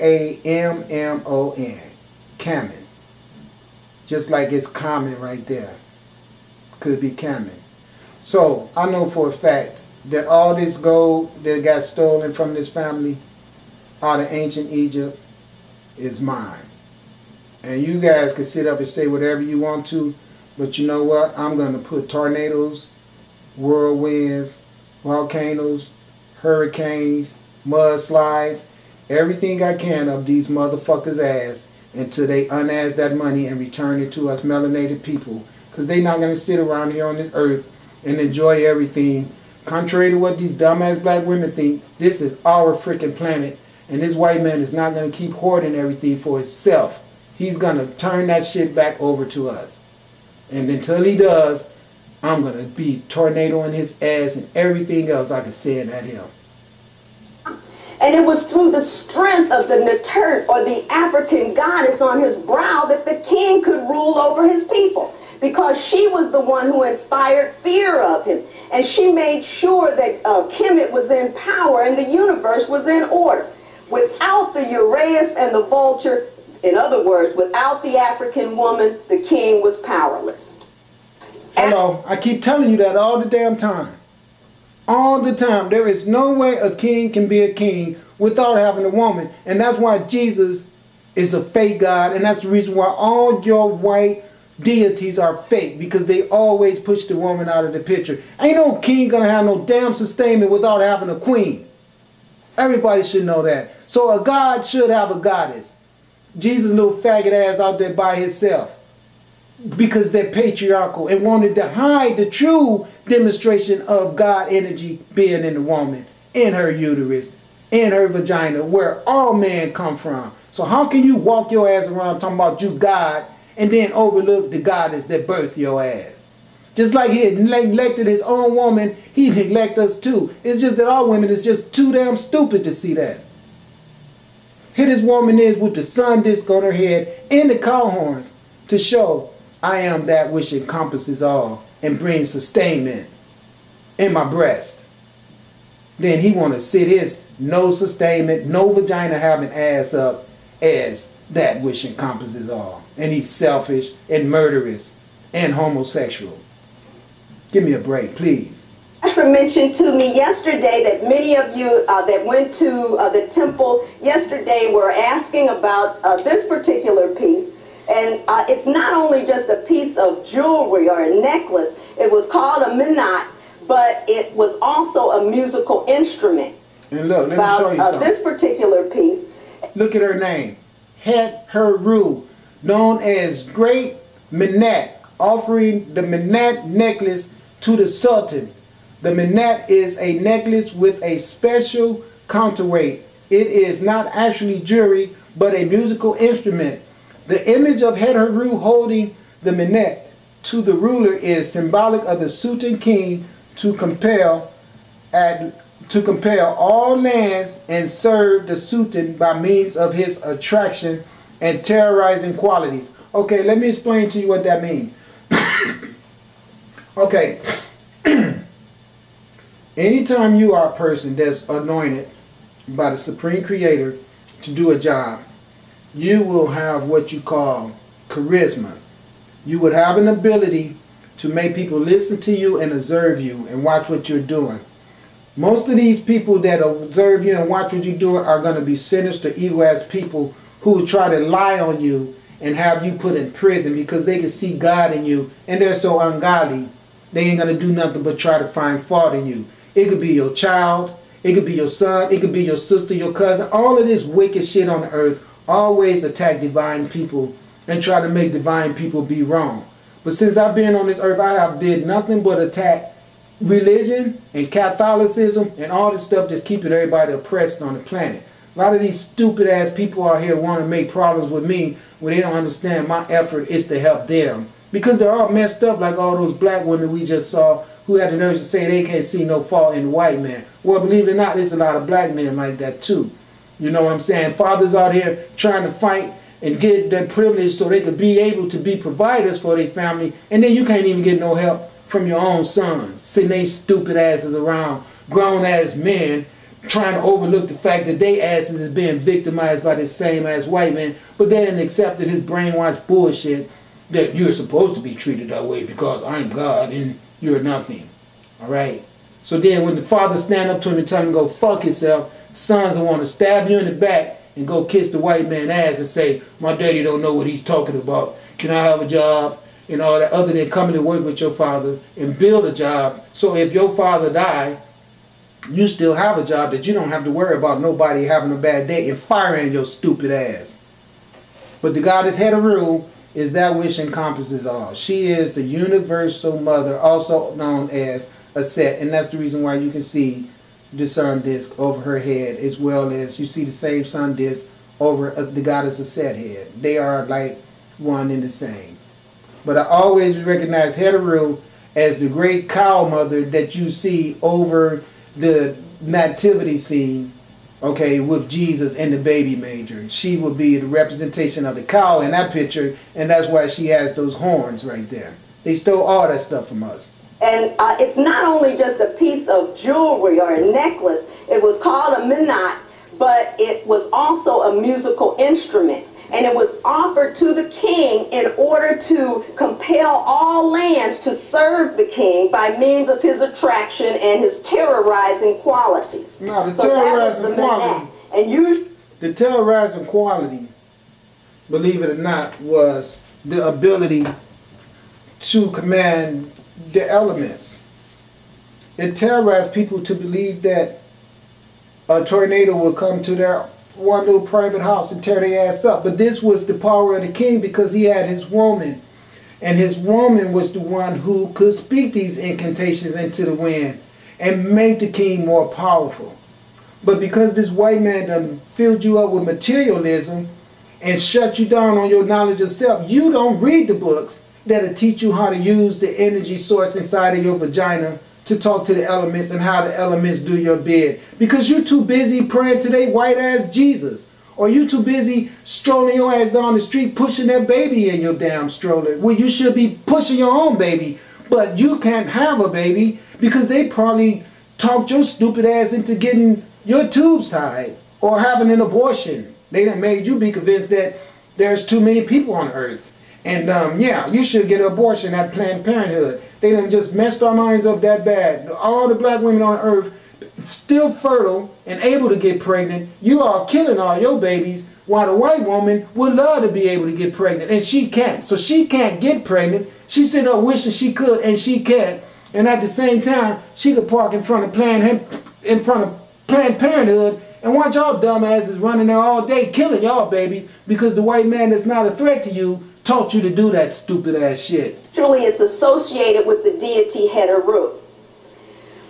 K-A-M-M-O-N. Kamen. Just like it's common right there. Could be Kamen. So, I know for a fact that all this gold that got stolen from this family out of ancient Egypt is mine. And you guys can sit up and say whatever you want to, but you know what? I'm going to put tornadoes, whirlwinds, volcanoes, hurricanes, mudslides, everything I can of these motherfuckers' ass until they unass that money and return it to us melanated people. Because they're not going to sit around here on this earth and enjoy everything. Contrary to what these dumbass black women think, this is our freaking planet. And this white man is not going to keep hoarding everything for himself. He's going to turn that shit back over to us. And until he does, I'm going to be tornadoing his ass and everything else I can say at him. And it was through the strength of the Natert, or the African goddess on his brow, that the king could rule over his people. Because she was the one who inspired fear of him. And she made sure that Kemet was in power and the universe was in order. Without the Uraeus and the vulture, in other words, without the African woman, the king was powerless. Hello, I keep telling you that all the damn time. All the time. There is no way a king can be a king without having a woman. And that's why Jesus is a fake God. And that's the reason why all your white deities are fake. Because they always push the woman out of the picture. Ain't no king gonna have no damn sustainment without having a queen. Everybody should know that. So a god should have a goddess. Jesus' little faggot ass out there by himself. Because they're patriarchal and wanted to hide the true demonstration of God energy being in the woman, in her uterus, in her vagina, where all men come from. So how can you walk your ass around talking about you God and then overlook the goddess that birthed your ass? Just like he had neglected his own woman, he neglect us too. It's just that our women is just too damn stupid to see that. Here this woman is with the sun disc on her head and the cow horns to show I am that which encompasses all and brings sustainment in my breast. Then he want to sit his no sustainment, no vagina having ass up as that which encompasses all. And he's selfish and murderous and homosexual. Give me a break, please. Pastor mentioned to me yesterday that many of you that went to the temple yesterday were asking about this particular piece. And it's not only just a piece of jewelry or a necklace. It was called a minat, but it was also a musical instrument. And look, let me show you something. This particular piece. Look at her name. ra2, known as Great Minat, offering the Minat necklace to the Sultan. The Minat is a necklace with a special counterweight. It is not actually jewelry, but a musical instrument. The image of ra2 holding the Minat to the ruler is symbolic of the Sultan king to compel all lands and serve the Sultan by means of his attraction and terrorizing qualities. Okay, let me explain to you what that means. Okay. Anytime you are a person that's anointed by the Supreme Creator to do a job, you will have what you call charisma. You would have an ability to make people listen to you and observe you and watch what you're doing. Most of these people that observe you and watch what you're doing are going to be sinister, evil-ass people who will try to lie on you and have you put in prison because they can see God in you and they're so ungodly, they ain't going to do nothing but try to find fault in you. It could be your child, it could be your son, it could be your sister, your cousin. All of this wicked shit on the earth always attack divine people and try to make divine people be wrong. But since I've been on this earth, I have did nothing but attack religion and Catholicism and all this stuff that's keeping everybody oppressed on the planet. A lot of these stupid ass people out here want to make problems with me when they don't understand my effort is to help them. Because they're all messed up like all those black women we just saw who had the nerve to say they can't see no fault in the white man. Well, believe it or not, there's a lot of black men like that too. You know what I'm saying? Fathers out here trying to fight and get their privilege so they could be able to be providers for their family, and then you can't even get no help from your own sons, sitting they stupid asses around, grown ass men, trying to overlook the fact that they asses is being victimized by this same ass white man, but they didn't accept his brainwashed bullshit that you're supposed to be treated that way because I'm God and you're nothing. Alright? So then when the father stand up to him and tell him to go fuck himself, sons will want to stab you in the back and go kiss the white man's ass and say, my daddy don't know what he's talking about. Can I have a job? And all that, other than coming to work with your father and build a job. So if your father die, you still have a job that you don't have to worry about nobody having a bad day and firing your stupid ass. But the goddess Heteru is that which encompasses all. She is the universal mother, also known as a set, and that's the reason why you can see the sun disk over her head, as well as you see the same sun disk over the goddess Aset head. They are like one and the same. But I always recognize Heteru as the great cow mother that you see over the nativity scene, okay, with Jesus in the baby manger. She will be the representation of the cow in that picture, and that's why she has those horns right there. They stole all that stuff from us. And it's not only just a piece of jewelry or a necklace. It was called a minat, but it was also a musical instrument. And it was offered to the king in order to compel all lands to serve the king by means of his attraction and his terrorizing qualities. No, the terrorizing quality. And the terrorizing quality, believe it or not, was the ability to command the elements. It terrorized people to believe that a tornado would come to their one little private house and tear their ass up. But this was the power of the king because he had his woman. And his woman was the one who could speak these incantations into the wind and make the king more powerful. But because this white man done filled you up with materialism and shut you down on your knowledge of self, you don't read the books that'll teach you how to use the energy source inside of your vagina to talk to the elements and how the elements do your bid. Because you're too busy praying to they white ass Jesus. Or you too busy strolling your ass down the street pushing that baby in your damn stroller. Well, you should be pushing your own baby. But you can't have a baby because they probably talked your stupid ass into getting your tubes tied or having an abortion. They done made you be convinced that there's too many people on earth. And yeah, you should get an abortion at Planned Parenthood. They done just messed our minds up that bad. All the black women on earth still fertile and able to get pregnant. You are killing all your babies while the white woman would love to be able to get pregnant. And she can't. So she can't get pregnant. She sit up wishing she could and she can't. And at the same time, she could park in front of Planned Parenthood and watch y'all dumbasses running there all day killing y'all babies because the white man that's not a threat to you taught you to do that stupid ass shit. Actually, it's associated with the deity Heteru.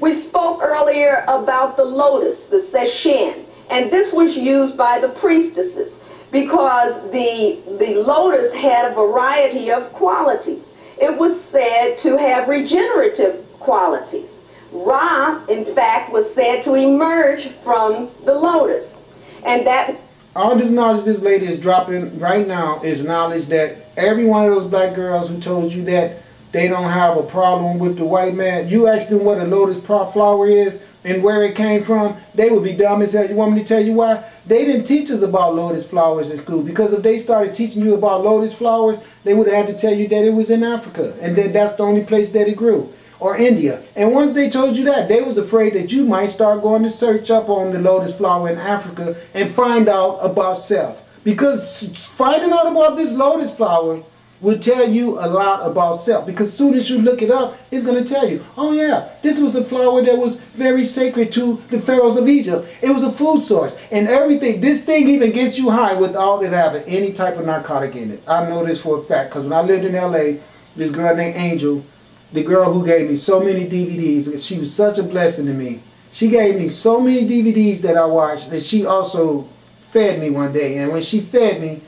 We spoke earlier about the lotus, the seshin, and this was used by the priestesses because the lotus had a variety of qualities. It was said to have regenerative qualities. Ra, in fact, was said to emerge from the lotus. And that all this knowledge this lady is dropping right now is knowledge that every one of those black girls who told you that they don't have a problem with the white man, you ask them what a lotus flower is and where it came from, they would be dumb as hell. You want me to tell you why? They didn't teach us about lotus flowers in school, because if they started teaching you about lotus flowers, they would have had to tell you that it was in Africa and that that's the only place that it grew. Or India. And once they told you that, they was afraid that you might start going to search up on the lotus flower in Africa and find out about self. Because finding out about this lotus flower will tell you a lot about self. Because as soon as you look it up, it's going to tell you, oh yeah, this was a flower that was very sacred to the pharaohs of Egypt. It was a food source. And everything, this thing even gets you high without it having any type of narcotic in it. I know this for a fact, because when I lived in LA, this girl named Angel, the girl who gave me so many DVDs, she was such a blessing to me. She gave me so many DVDs that I watched, and she also fed me one day. And when she fed me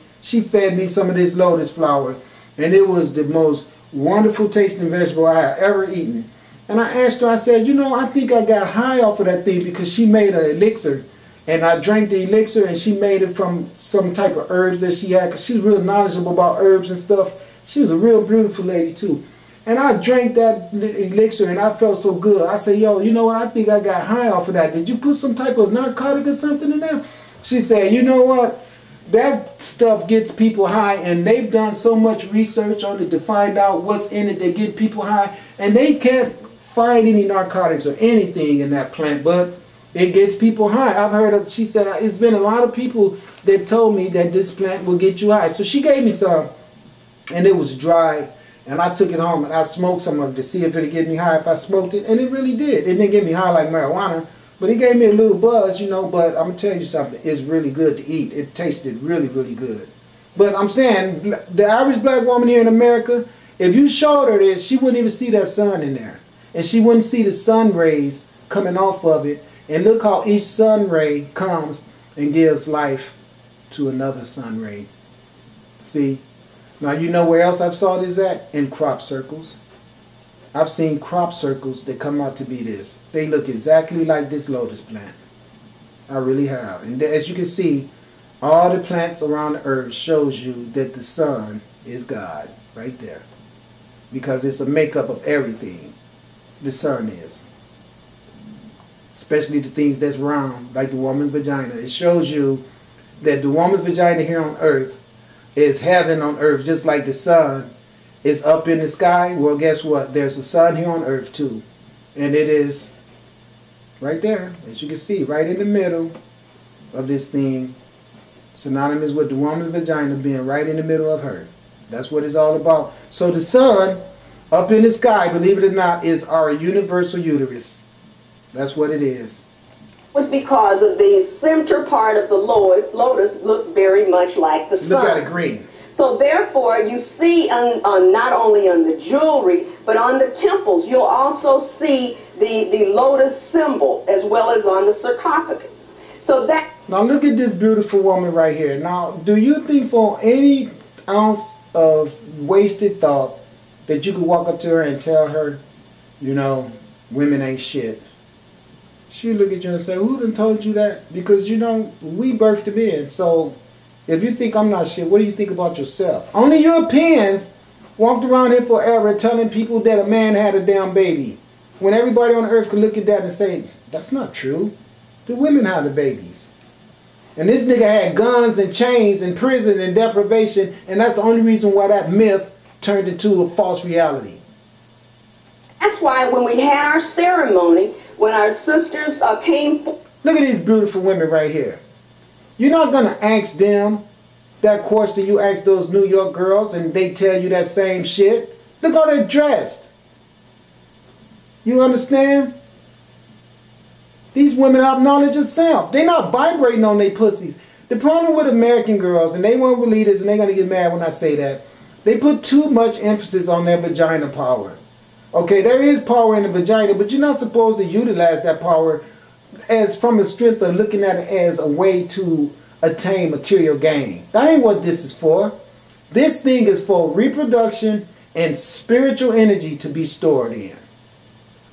some of this lotus flower. And it was the most wonderful tasting vegetable I have ever eaten. And I asked her, I said, you know, I think I got high off of that thing because she made an elixir. And I drank the elixir, and she made it from some type of herbs that she had, because she was real knowledgeable about herbs and stuff. She was a real beautiful lady, too. And I drank that elixir and I felt so good. I said, yo, you know what? I think I got high off of that. Did you put some type of narcotic or something in there? She said, you know what? That stuff gets people high, and they've done so much research on it to find out what's in it that get people high, and they can't find any narcotics or anything in that plant, but it gets people high. I've heard of, she said, it's been a lot of people that told me that this plant will get you high. So she gave me some, and it was dry. And I took it home and I smoked some of it to see if it would get me high if I smoked it. And it really did. It didn't get me high like marijuana, but it gave me a little buzz, you know. But I'm going to tell you something. It's really good to eat. It tasted really, really good. But I'm saying, the average black woman here in America, if you showed her this, she wouldn't even see that sun in there. And she wouldn't see the sun rays coming off of it. And look how each sun ray comes and gives life to another sun ray. See? Now, you know where else I've saw this at? In crop circles. I've seen crop circles that come out to be this. They look exactly like this lotus plant. I really have. And as you can see, all the plants around the earth shows you that the sun is God right there. Because it's a makeup of everything. The sun is. Especially the things that's round, like the woman's vagina. It shows you that the woman's vagina here on earth is heaven on earth, just like the sun is up in the sky. Well, guess what? There's a sun here on earth too. And it is right there, as you can see, right in the middle of this thing, synonymous with the woman's vagina being right in the middle of her. That's what it's all about. So the sun up in the sky, believe it or not, is our universal uterus. That's what it is. Was because of the center part of the lotus looked very much like the sun. Look at it green. So therefore, you see on not only on the jewelry, but on the temples, you'll also see the lotus symbol as well as on the sarcophagus. So that... Now look at this beautiful woman right here. Now, do you think for any ounce of wasted thought that you could walk up to her and tell her, you know, women ain't shit? She look at you and say, who done told you that? Because, you know, we birthed them in. So if you think I'm not shit, what do you think about yourself? Only Europeans walked around here forever telling people that a man had a damn baby. When everybody on earth could look at that and say, that's not true. The women had the babies. And this nigga had guns and chains and prison and deprivation. And that's the only reason why that myth turned into a false reality. That's why when we had our ceremony, when our sisters came... Look at these beautiful women right here. You're not going to ask them that question you ask those New York girls and they tell you that same shit. Look how they're dressed. You understand? These women have knowledge of self. They're not vibrating on their pussies. The problem with American girls, and they won't believe this and they're going to get mad when I say that, they put too much emphasis on their vagina power. Okay, there is power in the vagina, but you're not supposed to utilize that power as from the strength of looking at it as a way to attain material gain. That ain't what this is for. This thing is for reproduction and spiritual energy to be stored in.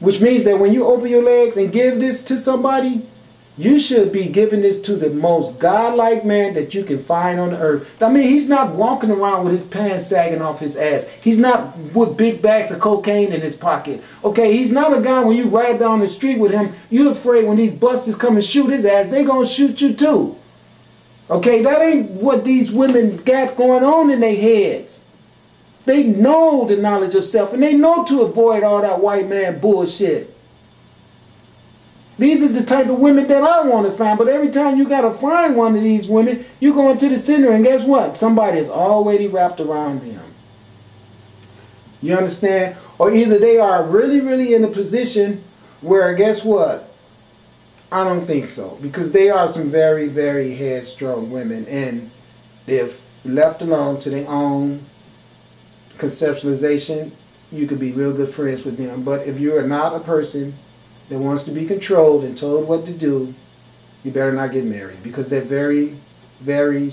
Which means that when you open your legs and give this to somebody, you should be giving this to the most godlike man that you can find on the earth. I mean, he's not walking around with his pants sagging off his ass. He's not with big bags of cocaine in his pocket. Okay, he's not a guy when you ride down the street with him, you're afraid when these busters come and shoot his ass, they gonna shoot you too. Okay, that ain't what these women got going on in their heads. They know the knowledge of self and they know to avoid all that white man bullshit. These is the type of women that I want to find. But every time you got to find one of these women, you go into the center and guess what? Somebody is already wrapped around them. You understand? Or either they are really, really in a position where, guess what? I don't think so. Because they are some very, very headstrong women. And if left alone to their own conceptualization, you could be real good friends with them. But if you are not a person that wants to be controlled and told what to do, you better not get married because they're very, very